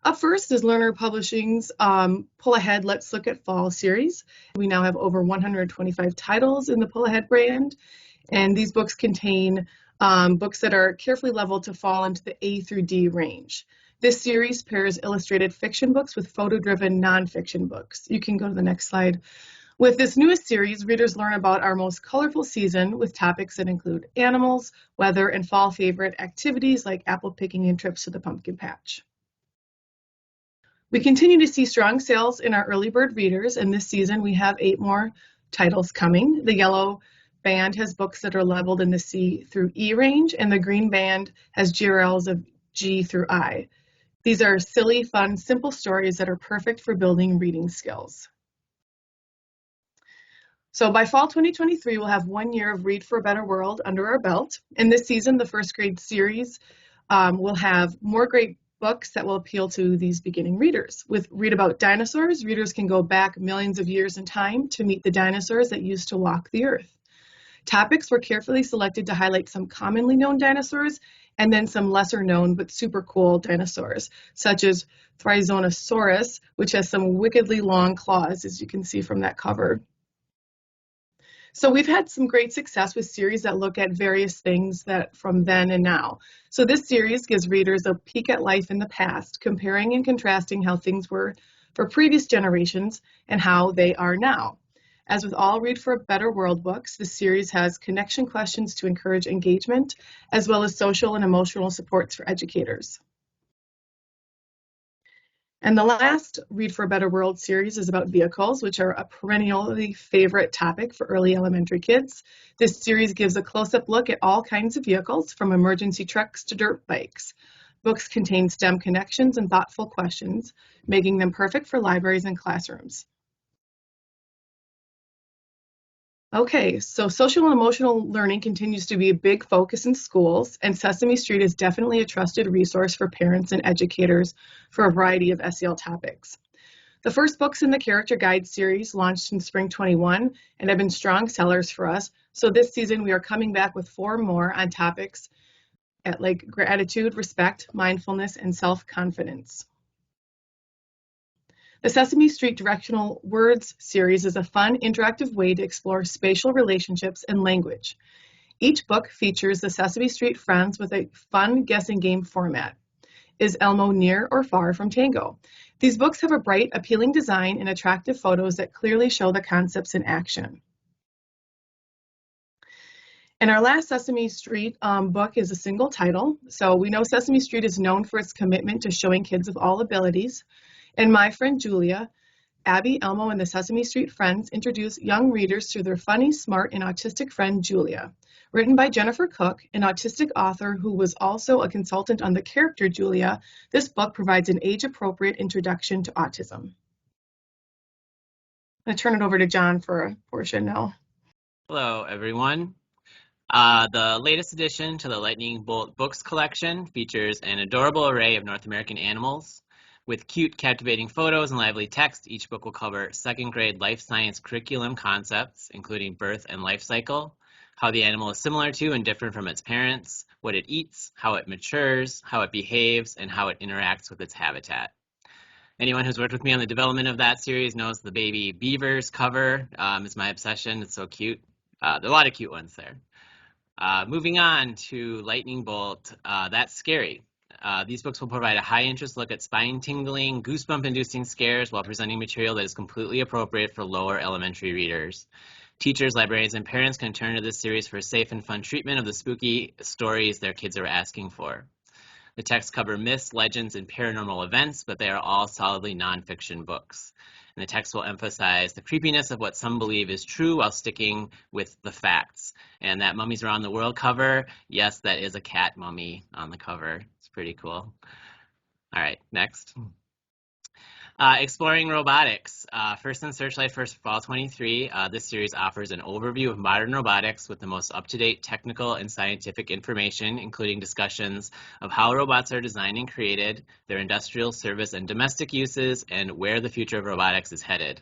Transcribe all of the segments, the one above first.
Up first is Lerner Publishing's Pull Ahead, Let's Look at Fall series. We now have over 125 titles in the Pull Ahead brand, and these books contain books that are carefully leveled to fall into the A through D range. This series pairs illustrated fiction books with photo-driven nonfiction books. You can go to the next slide. With this newest series, readers learn about our most colorful season with topics that include animals, weather, and fall favorite activities like apple picking and trips to the pumpkin patch. We continue to see strong sales in our early bird readers, and this season we have 8 more titles coming. The yellow band has books that are leveled in the C through E range, and the green band has GRLs of G through I. These are silly, fun, simple stories that are perfect for building reading skills. So by fall 2023, we'll have 1 year of Read for a Better World under our belt. In this season, the first grade series will have more great books that will appeal to these beginning readers. With Read About Dinosaurs, readers can go back millions of years in time to meet the dinosaurs that used to walk the earth. Topics were carefully selected to highlight some commonly known dinosaurs and then some lesser known but super cool dinosaurs, such as Thryzonosaurus, which has some wickedly long claws, as you can see from that cover. So we've had some great success with series that look at various things that from then and now. So this series gives readers a peek at life in the past, comparing and contrasting how things were for previous generations and how they are now. As with all Read for a Better World books, this series has connection questions to encourage engagement, as well as social and emotional supports for educators. And the last Read for a Better World series is about vehicles, which are a perennially favorite topic for early elementary kids. This series gives a close-up look at all kinds of vehicles, from emergency trucks to dirt bikes. Books contain STEM connections and thoughtful questions, making them perfect for libraries and classrooms. Okay, so social and emotional learning continues to be a big focus in schools, and Sesame Street is definitely a trusted resource for parents and educators for a variety of SEL topics. The first books in the Character Guide series launched in spring 21 and have been strong sellers for us, so this season we are coming back with 4 more on topics like gratitude, respect, mindfulness, and self-confidence. The Sesame Street Directional Words series is a fun, interactive way to explore spatial relationships and language. Each book features the Sesame Street friends with a fun guessing game format. Is Elmo near or far from Tango? These books have a bright, appealing design and attractive photos that clearly show the concepts in action. And our last Sesame Street book is a single title. So we know Sesame Street is known for its commitment to showing kids of all abilities. And My Friend Julia, Abby, Elmo, and the Sesame Street Friends introduce young readers to their funny, smart, and autistic friend Julia. Written by Jennifer Cook, an autistic author who was also a consultant on the character Julia, this book provides an age-appropriate introduction to autism. I'm going to turn it over to John for a portion now. Hello, everyone. The latest addition to the Lightning Bolt Books collection features an adorable array of North American animals. With cute, captivating photos and lively text, each book will cover 2nd grade life science curriculum concepts, including birth and life cycle, how the animal is similar to and different from its parents, what it eats, how it matures, how it behaves, and how it interacts with its habitat. Anyone who's worked with me on the development of that series knows the baby beavers cover is my obsession. It's so cute. There are a lot of cute ones there. Moving on to Lightning Bolt, That's Scary. These books will provide a high-interest look at spine-tingling, goosebump-inducing scares while presenting material that is completely appropriate for lower elementary readers. Teachers, librarians, and parents can turn to this series for a safe and fun treatment of the spooky stories their kids are asking for. The texts cover myths, legends, and paranormal events, but they are all solidly nonfiction books. And the text will emphasize the creepiness of what some believe is true while sticking with the facts. And that Mummies Around the World cover, yes, that is a cat mummy on the cover. It's pretty cool. All right, next. Exploring robotics. First in Searchlight for Fall 23, this series offers an overview of modern robotics with the most up-to-date technical and scientific information, including discussions of how robots are designed and created, their industrial, service, and domestic uses, and where the future of robotics is headed.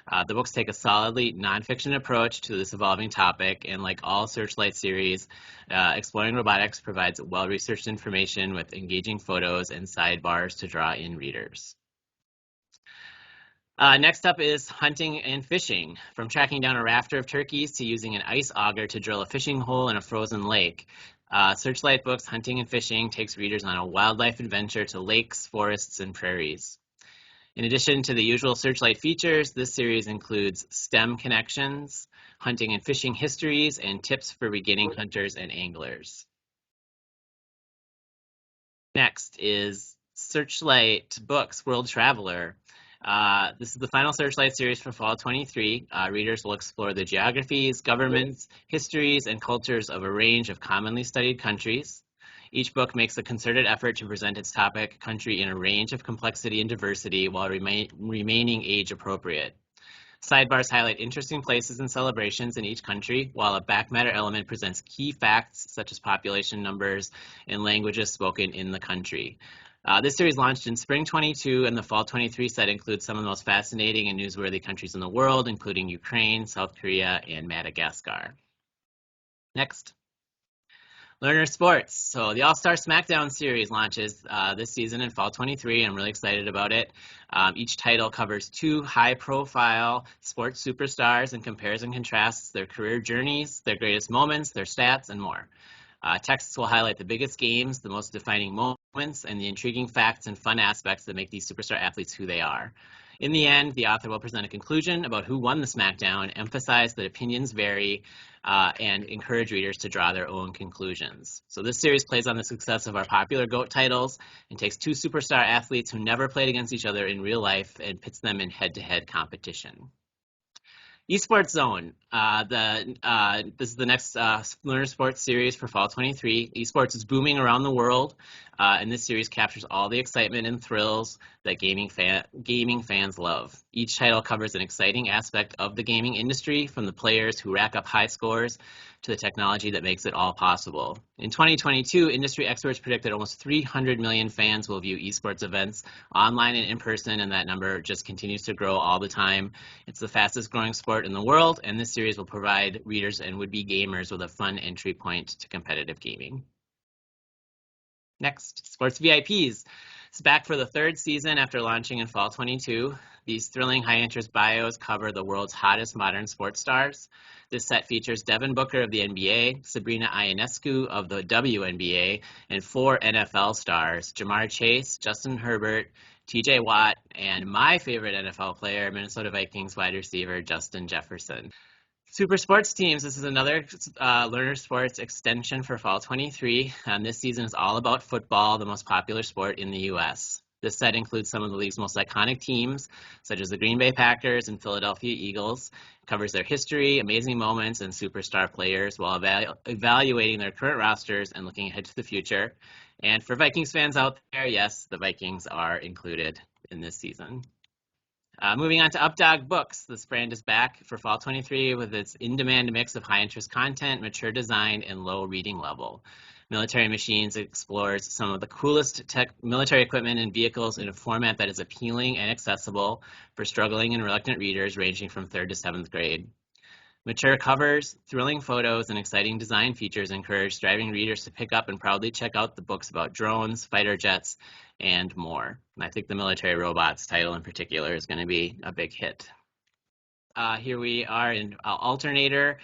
The books take a solidly nonfiction approach to this evolving topic, and like all Searchlight series, Exploring Robotics provides well-researched information with engaging photos and sidebars to draw in readers. Next up is hunting and fishing. From tracking down a rafter of turkeys to using an ice auger to drill a fishing hole in a frozen lake. Searchlight Books Hunting and Fishing takes readers on a wildlife adventure to lakes, forests, and prairies. In addition to the usual Searchlight features, this series includes STEM connections, hunting and fishing histories, and tips for beginning hunters and anglers. Next is Searchlight Books World Traveler. This is the final Searchlight series for fall 23. Readers will explore the geographies, governments, histories, and cultures of a range of commonly studied countries. Each book makes a concerted effort to present its topic country in a range of complexity and diversity while remaining age appropriate. Sidebars highlight interesting places and celebrations in each country, while a back matter element presents key facts such as population numbers and languages spoken in the country. This series launched in spring 22, and the fall 23 set includes some of the most fascinating and newsworthy countries in the world, including Ukraine, South Korea, and Madagascar. Next. Lerner Sports. So the All-Star SmackDown series launches this season in fall 23. I'm really excited about it. Each title covers 2 high-profile sports superstars and compares and contrasts their career journeys, their greatest moments, their stats, and more. Texts will highlight the biggest games, the most defining moments, and the intriguing facts and fun aspects that make these superstar athletes who they are. In the end, the author will present a conclusion about who won the SmackDown, emphasize that opinions vary, and encourage readers to draw their own conclusions. So this series plays on the success of our popular GOAT titles and takes 2 superstar athletes who never played against each other in real life and pits them in head-to-head competition. Esports Zone. This is the next Lerner Sports series for fall 23. Esports is booming around the world, and this series captures all the excitement and thrills that gaming fans love. Each title covers an exciting aspect of the gaming industry, from the players who rack up high scores to the technology that makes it all possible. In 2022, industry experts predict that almost 300 million fans will view esports events online and in person, and that number just continues to grow all the time. It's the fastest growing sport in the world, and this series will provide readers and would-be gamers with a fun entry point to competitive gaming. Next, Sports VIPs. It's back for the 3rd season after launching in fall 22. These thrilling high-interest bios cover the world's hottest modern sports stars. This set features Devin Booker of the NBA, Sabrina Ionescu of the WNBA, and 4 NFL stars, Jamar Chase, Justin Herbert, TJ Watt, and my favorite NFL player, Minnesota Vikings wide receiver, Justin Jefferson. Super Sports Teams. This is another Lerner Sports extension for fall 23. This season is all about football, the most popular sport in the U.S. This set includes some of the league's most iconic teams, such as the Green Bay Packers and Philadelphia Eagles. It covers their history, amazing moments, and superstar players while evaluating their current rosters and looking ahead to the future. And for Vikings fans out there, yes, the Vikings are included in this season. Moving on to Updog Books. This brand is back for fall 23 with its in-demand mix of high-interest content, mature design, and low reading level. Military Machines explores some of the coolest military equipment and vehicles in a format that is appealing and accessible for struggling and reluctant readers ranging from 3rd to 7th grade. Mature covers, thrilling photos, and exciting design features encourage striving readers to pick up and proudly check out the books about drones, fighter jets, and more. And I think the military robots title in particular is going to be a big hit. Here we are in Alternator.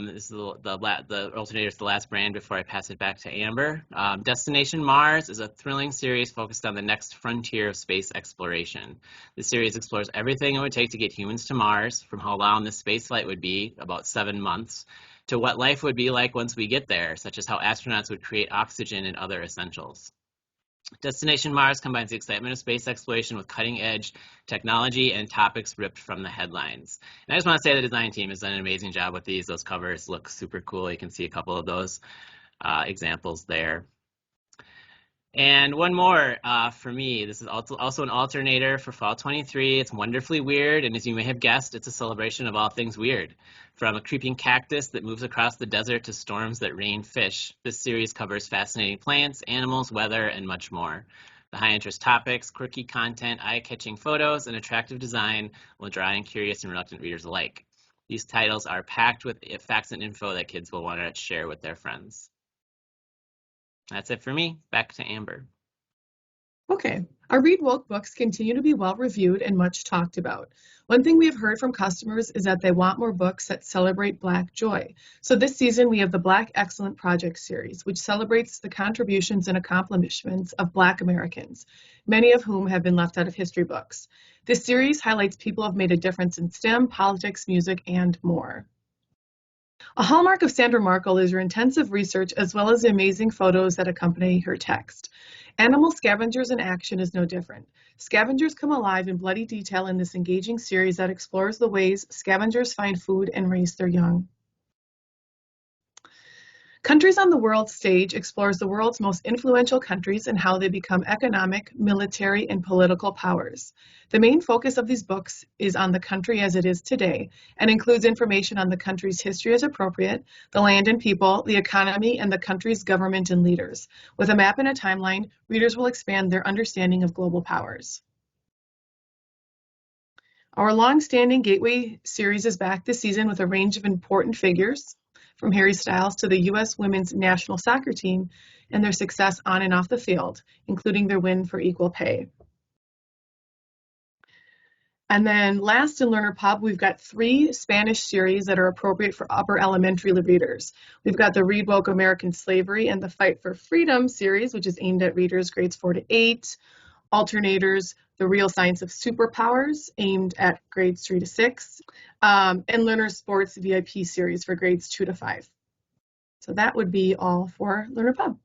This is the Alternator is the last brand before I pass it back to Amber. Destination Mars is a thrilling series focused on the next frontier of space exploration. This series explores everything it would take to get humans to Mars, from how long the space flight would be, about 7 months, to what life would be like once we get there, such as how astronauts would create oxygen and other essentials. Destination Mars combines the excitement of space exploration with cutting-edge technology and topics ripped from the headlines. And I just want to say the design team has done an amazing job with these. Those covers look super cool. You can see a couple of those examples there. And one more for me. This is also an alternator for fall 23. It's wonderfully weird, and as you may have guessed, it's a celebration of all things weird. From a creeping cactus that moves across the desert to storms that rain fish, this series covers fascinating plants, animals, weather, and much more. The high-interest topics, quirky content, eye-catching photos, and attractive design will draw in curious and reluctant readers alike. These titles are packed with facts and info that kids will want to share with their friends. That's it for me. Back to Amber. Okay, our Read Woke books continue to be well reviewed and much talked about. One thing we have heard from customers is that they want more books that celebrate Black joy. So this season we have the Black Excellent Project series, which celebrates the contributions and accomplishments of Black Americans, many of whom have been left out of history books. This series highlights people who have made a difference in STEM, politics, music, and more. A hallmark of Sandra Markle is her intensive research as well as the amazing photos that accompany her text. Animal Scavengers in Action is no different. Scavengers come alive in bloody detail in this engaging series that explores the ways scavengers find food and raise their young. Countries on the World Stage explores the world's most influential countries and how they become economic, military, and political powers. The main focus of these books is on the country as it is today and includes information on the country's history as appropriate, the land and people, the economy, and the country's government and leaders. With a map and a timeline, readers will expand their understanding of global powers. Our long-standing Gateway series is back this season with a range of important figures, from Harry Styles to the U.S. women's national soccer team and their success on and off the field, including their win for equal pay. And then last in Lerner Pub, we've got 3 Spanish series that are appropriate for upper elementary readers. We've got the Read Woke American Slavery and the Fight for Freedom series, which is aimed at readers grades 4 to 8. Alternators, The Real Science of Superpowers, aimed at grades 3 to 6, and Lerner Sports VIP series for grades 2 to 5. So that would be all for Lerner Pub.